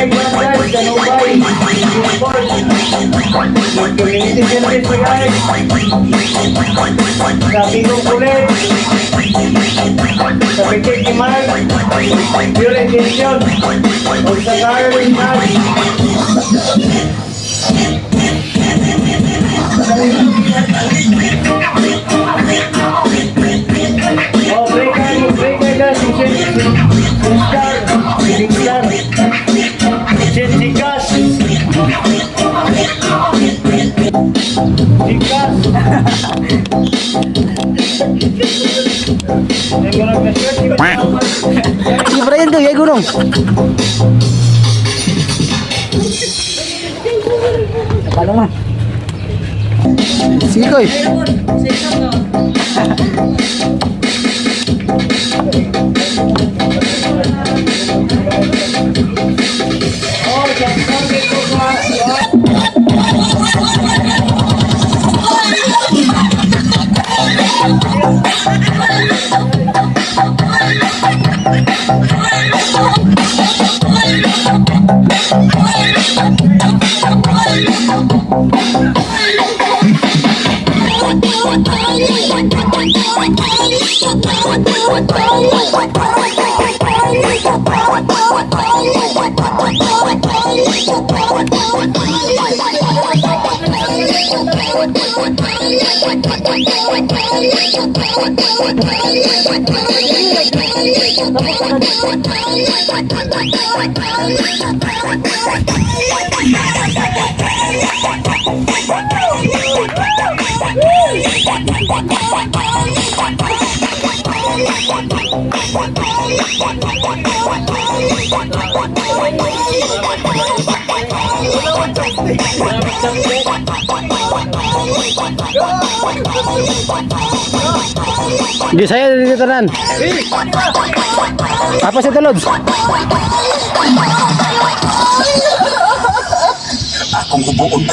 Kanubay, guys, Kanubay. Community service pa guys. Sa Tigong Kulit. Sa Pikit Kimal. Pure Intention. O sa Caroline House. Oh, break guys. Sikas. Si Brian tuh ya gunung. Paano man? Sige koy. Di saya dito tanan. Apa sa tulod? Akong hubuon.